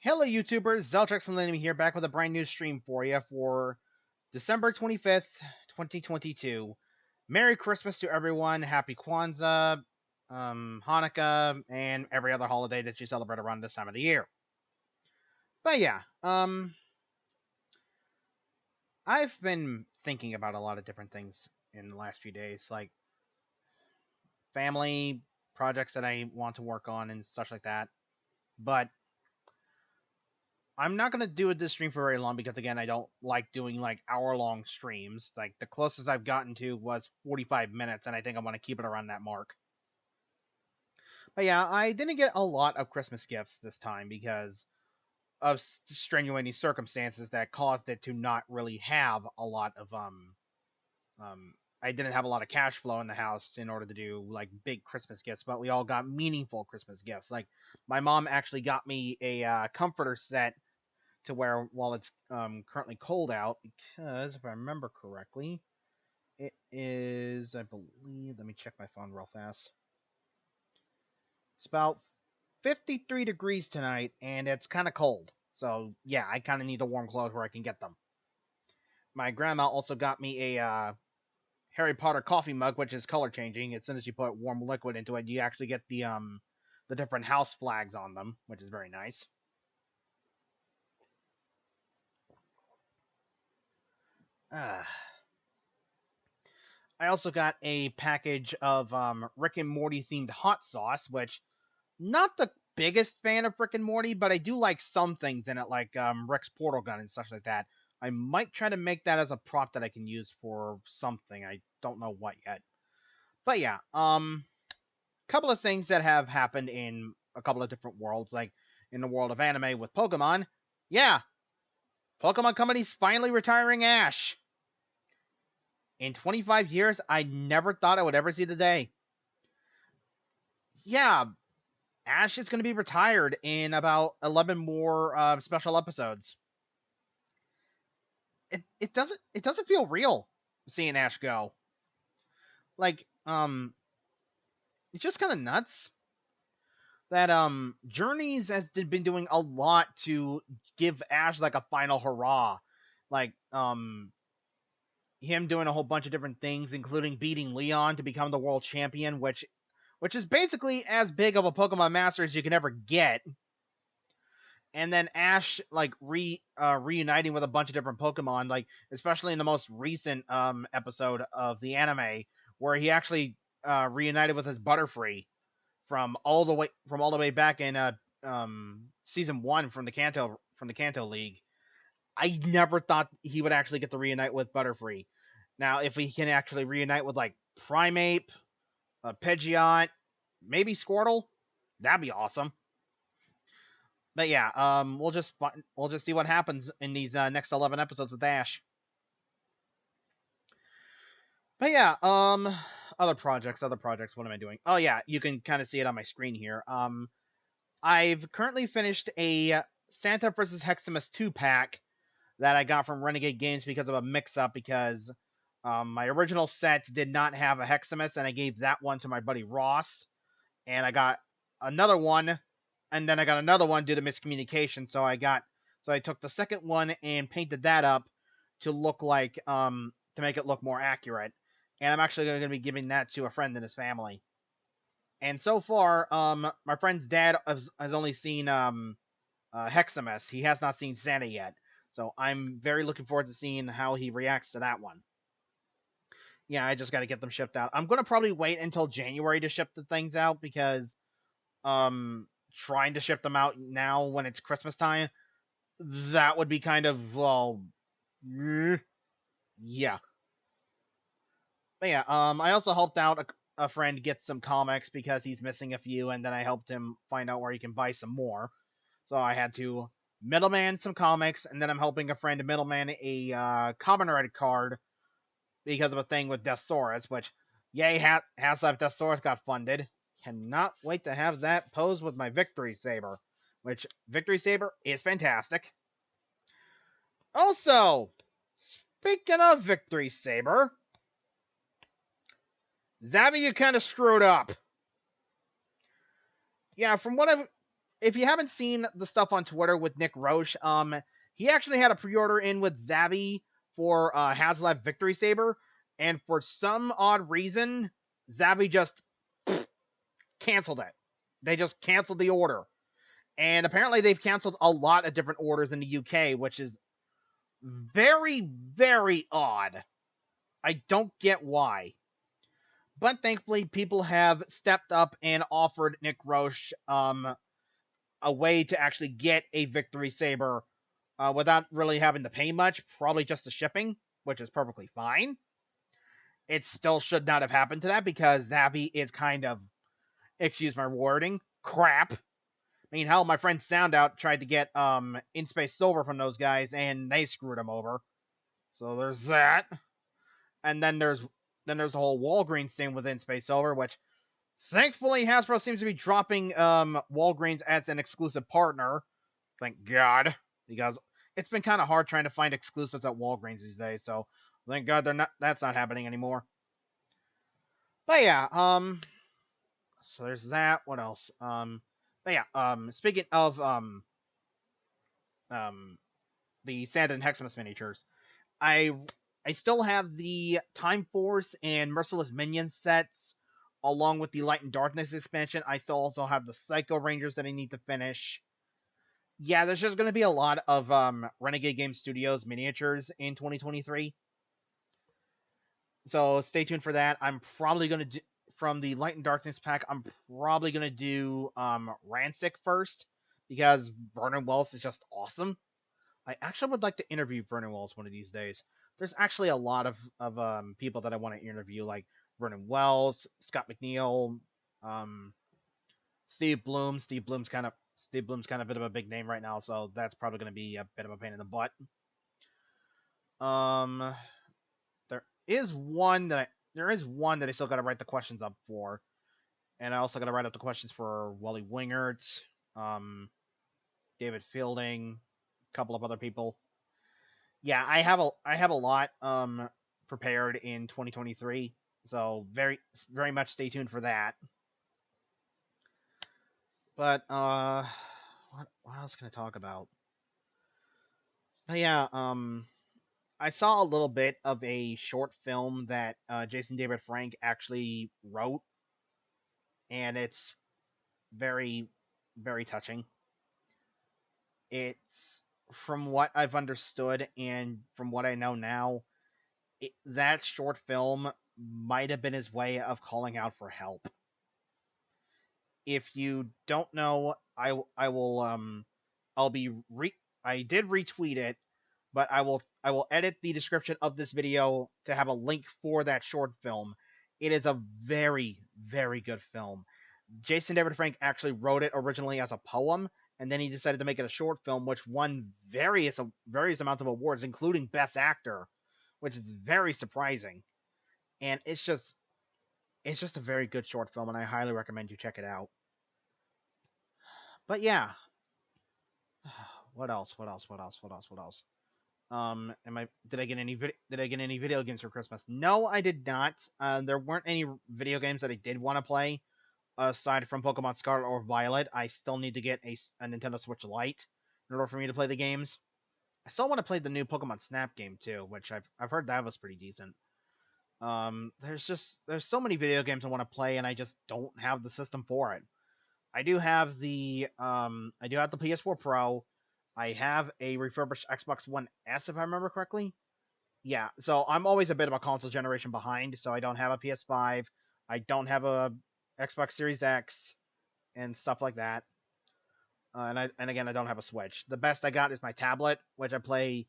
Hello YouTubers, Zeltrex Millennium here, back with a brand new stream for you for December 25th, 2022. Merry Christmas to everyone, Happy Kwanzaa, Hanukkah, and every other holiday that you celebrate around this time of the year. But yeah, I've been thinking about a lot of different things in the last few days, like family, projects that I want to work on, and such like that. But I'm not gonna do this stream for very long because again, I don't like doing like hour-long streams. Like the closest I've gotten to was 45 minutes, and I think I want to keep it around that mark. But yeah, I didn't get a lot of Christmas gifts this time because of strenuating circumstances that caused it to not really have a lot of I didn't have a lot of cash flow in the house in order to do like big Christmas gifts, but we all got meaningful Christmas gifts. Like my mom actually got me a comforter set to where while it's currently cold out, because if I remember correctly, it is, I believe, let me check my phone real fast. It's about 53 degrees tonight, and it's kind of cold. So yeah, I kind of need the warm clothes where I can get them. My grandma also got me a Harry Potter coffee mug, which is color changing. As soon as you put warm liquid into it, you actually get the different house flags on them, which is very nice. Uh, I also got a package of Rick and Morty themed hot sauce, which not the biggest fan of Rick and Morty, but I do like some things in it, like Rick's portal gun and such like that. I might try to make that as a prop that I can use for something. I don't know what yet. But yeah, couple of things that have happened in a couple of different worlds, like in the world of anime with Pokemon. Yeah, Pokemon Company's finally retiring Ash. In 25 years, I never thought I would ever see the day. Yeah, Ash is going to be retired in about 11 more special episodes. It doesn't feel real seeing Ash go. Like it's just kind of nuts that Journeys has been doing a lot to give Ash like a final hurrah. Like him doing a whole bunch of different things, including beating Leon to become the world champion, which is basically as big of a Pokemon Master as you can ever get. And then Ash like reuniting with a bunch of different Pokemon, like especially in the most recent episode of the anime, where he actually reunited with his Butterfree from all the way back in season 1 from the Kanto League. I never thought he would actually get to reunite with Butterfree. Now, if he can actually reunite with like Primeape, Pidgeot, maybe Squirtle, that'd be awesome. But yeah, we'll just see what happens in these next 11 episodes with Ash. But yeah, other projects. What am I doing? Oh yeah, you can kind of see it on my screen here. I've currently finished a Santa vs. Heximus 2 pack that I got from Renegade Games because of a mix-up. Because my original set did not have a Heximus, and I gave that one to my buddy Ross, and I got another one, and then I got another one due to miscommunication. So I took the second one and painted that up to look like to make it look more accurate. And I'm actually going to be giving that to a friend in his family. And so far, my friend's dad has only seen Heximus. He has not seen Santa yet. So I'm very looking forward to seeing how he reacts to that one. Yeah, I just got to get them shipped out. I'm going to probably wait until January to ship the things out because trying to ship them out now when it's Christmas time, that would be kind of, well, yeah. But yeah, I also helped out a friend get some comics because he's missing a few, and then I helped him find out where he can buy some more. So I had to middleman some comics, and then I'm helping a friend middleman a Common Red card because of a thing with Deathsaurus, which, yay, Half-Life Deathsaurus got funded. Cannot wait to have that pose with my Victory Saber, which Victory Saber is fantastic. Also, speaking of Victory Saber, Zabby, you kind of screwed up. Yeah, from what I've if you haven't seen the stuff on Twitter with Nick Roche, he actually had a pre-order in with Zavi for HasLab Victory Saber, and for some odd reason, Zavi just canceled it. They just canceled the order. And apparently they've canceled a lot of different orders in the UK, which is very, very odd. I don't get why. But thankfully, people have stepped up and offered Nick Roche a way to actually get a Victory Saber without really having to pay much, probably just the shipping, which is perfectly fine. It still should not have happened to that because Zavi is kind of, excuse my wording, crap. I mean, hell, my friend Soundout tried to get In Space Silver from those guys, and they screwed him over. So there's that. And then there's the whole Walgreens thing with In Space Silver, which thankfully Hasbro seems to be dropping Walgreens as an exclusive partner. Thank God, because it's been kind of hard trying to find exclusives at Walgreens these days. So thank God that's not happening anymore. But yeah, so there's that. What else? But yeah, speaking of the Santa and Heximus miniatures, I still have the Time Force and Merciless Minions sets, along with the Light and Darkness expansion. I still also have the Psycho Rangers that I need to finish. Yeah, there's just going to be a lot of Renegade Game Studios miniatures in 2023. So stay tuned for that. I'm probably going to do, from the Light and Darkness pack, I'm probably going to do Rancic first, because Vernon Wells is just awesome. I actually would like to interview Vernon Wells one of these days. There's actually a lot of people that I want to interview, like Vernon Wells, Scott McNeil, Steve Bloom. Steve Bloom's kind of a bit of a big name right now, so that's probably going to be a bit of a pain in the butt. There is one that I still got to write the questions up for, and I also got to write up the questions for Wally Wingert, David Fielding, a couple of other people. Yeah, I have a lot prepared in 2023, so very much stay tuned for that. But what else can I talk about? But yeah, I saw a little bit of a short film that Jason David Frank actually wrote, and it's very, very touching. It's, from what I've understood and from what I know now, that short film might have been his way of calling out for help. If you don't know, I did retweet it, but I will edit the description of this video to have a link for that short film. It is a very, very good film. Jason David Frank actually wrote it originally as a poem, and then he decided to make it a short film, which won various amounts of awards, including Best Actor, which is very surprising. And it's just a very good short film, and I highly recommend you check it out. But yeah, what else? Did I get any video games for Christmas? No, I did not. There weren't any video games that I did want to play aside from Pokemon Scarlet or Violet. I still need to get a Nintendo Switch Lite in order for me to play the games. I still want to play the new Pokemon Snap game too, which I've heard that was pretty decent. There's so many video games I want to play, and I just don't have the system for it. I do have the PS4 Pro. I have a refurbished Xbox One S, if I remember correctly. Yeah, so I'm always a bit of a console generation behind, so I don't have a PS5. I don't have a Xbox Series X and stuff like that. And again, I don't have a Switch. The best I got is my tablet, which I play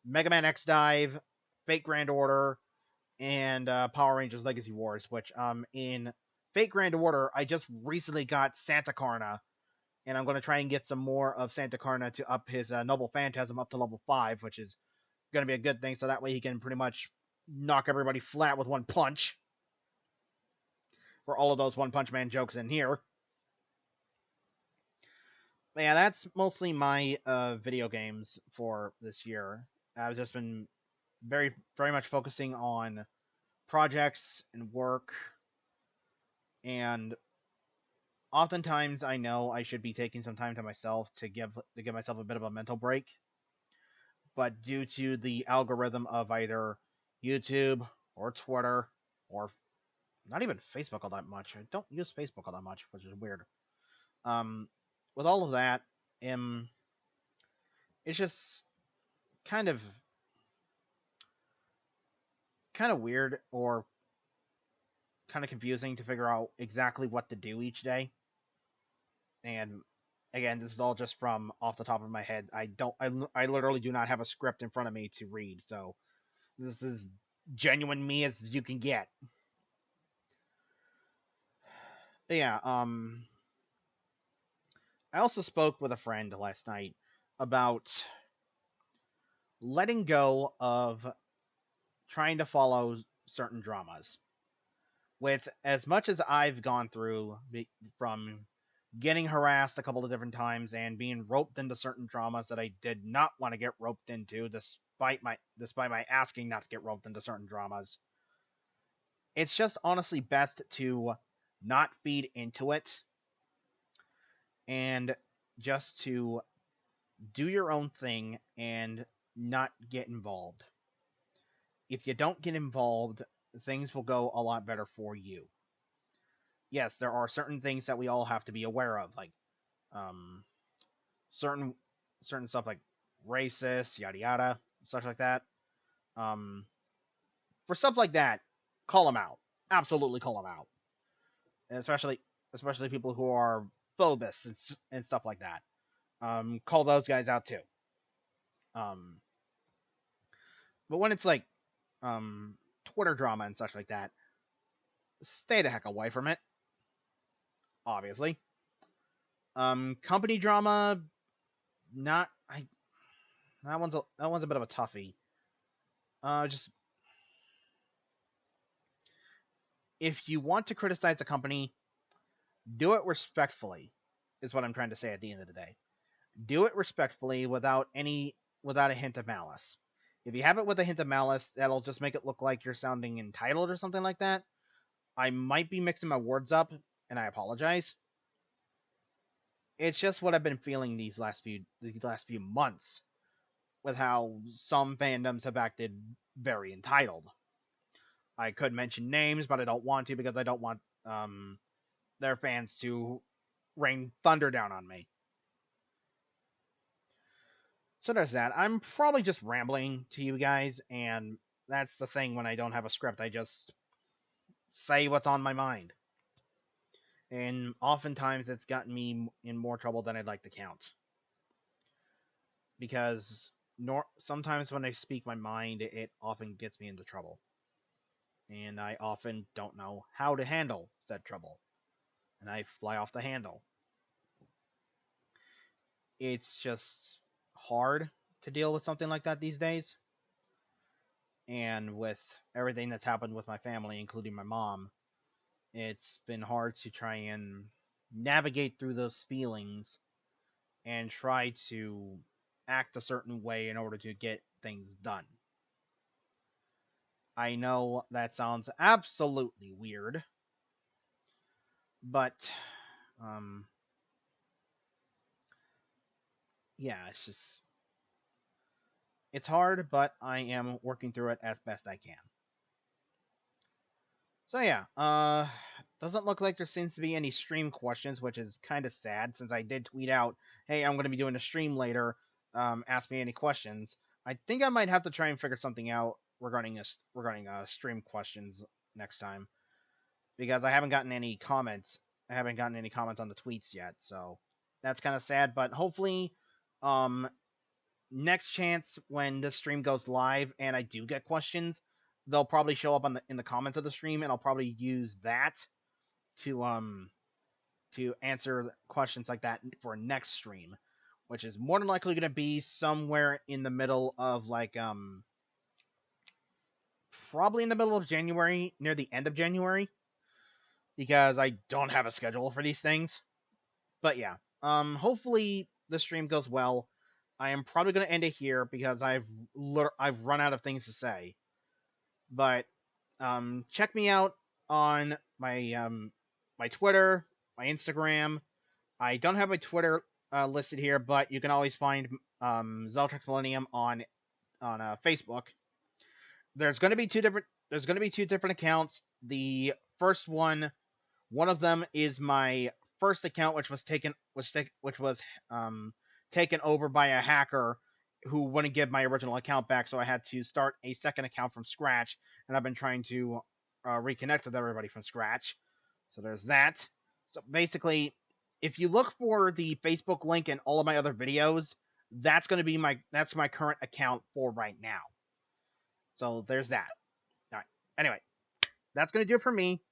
Mega Man X Dive, Fate Grand Order, and Power Rangers Legacy Wars, which in Fate Grand Order, I just recently got Santa Carna, and I'm going to try and get some more of Santa Carna to up his Noble Phantasm up to level 5, which is going to be a good thing, so that way he can pretty much knock everybody flat with one punch. For all of those One Punch Man jokes in here. But yeah, that's mostly my video games for this year. I've just been very, very much focusing on projects and work, and oftentimes I know I should be taking some time to myself to give myself a bit of a mental break, but due to the algorithm of either YouTube or Twitter or not even Facebook all that much. I don't use Facebook all that much, which is weird. Um, with all of that, um, it's just kind of weird or kind of confusing to figure out exactly what to do each day. And again, this is all just from off the top of my head. I literally do not have a script in front of me to read, so this is genuine me as you can get. But yeah, I also spoke with a friend last night about letting go of trying to follow certain dramas. With as much as I've gone through from getting harassed a couple of different times and being roped into certain dramas that I did not want to get roped into despite my asking not to get roped into certain dramas. It's just honestly best to not feed into it and just to do your own thing and not get involved. If you don't get involved, things will go a lot better for you. Yes, there are certain things that we all have to be aware of, like um, certain stuff like racist, yada yada, stuff like that. Um, for stuff like that, call them out. Absolutely call them out, and especially people who are phobists and stuff like that. Call those guys out too. Um, but when it's like um, Twitter drama and such like that, stay the heck away from it. Obviously, company drama, not I. That one's a bit of a toughie. Just if you want to criticize a company, do it respectfully. Is what I'm trying to say at the end of the day. Do it respectfully without a hint of malice. If you have it with a hint of malice, that'll just make it look like you're sounding entitled or something like that. I might be mixing my words up, and I apologize. It's just what I've been feeling these last few months with how some fandoms have acted very entitled. I could mention names, but I don't want to because I don't want their fans to rain thunder down on me. So there's that. I'm probably just rambling to you guys, and that's the thing when I don't have a script. I just say what's on my mind. And oftentimes it's gotten me in more trouble than I'd like to count. Because sometimes when I speak my mind, it often gets me into trouble. And I often don't know how to handle said trouble. And I fly off the handle. It's just hard to deal with something like that these days. And with everything that's happened with my family, including my mom, it's been hard to try and navigate through those feelings and try to act a certain way in order to get things done. I know that sounds absolutely weird, but um yeah, it's hard, but I am working through it as best I can. So yeah, doesn't look like there seems to be any stream questions, which is kind of sad since I did tweet out, "Hey, I'm going to be doing a stream later. Ask me any questions." I think I might have to try and figure something out regarding stream questions next time because I haven't gotten any comments. I haven't gotten any comments on the tweets yet, so that's kind of sad. But hopefully, um, next chance when this stream goes live and I do get questions, they'll probably show up in the comments of the stream, and I'll probably use that to answer questions like that for next stream, which is more than likely going to be somewhere in the middle of probably in the middle of January, near the end of January, because I don't have a schedule for these things. But yeah, hopefully the stream goes well. I am probably going to end it here because I've run out of things to say. But check me out on my my Twitter my Instagram. I don't have my Twitter listed here, but you can always find Zeltrix Millennium on Facebook. There's going to be two different accounts. The first one of them is my first account, which was taken over by a hacker who wouldn't give my original account back, so I had to start a second account from scratch, and I've been trying to reconnect with everybody from scratch. So there's that. So basically, if you look for the Facebook link in all of my other videos, that's my current account for right now. So there's that. All right. Anyway, that's gonna do it for me.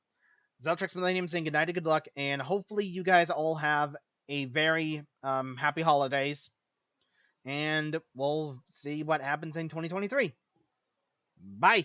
Zeltrix Millennium saying good night and good luck, and hopefully you guys all have a very happy holidays, and we'll see what happens in 2023. Bye!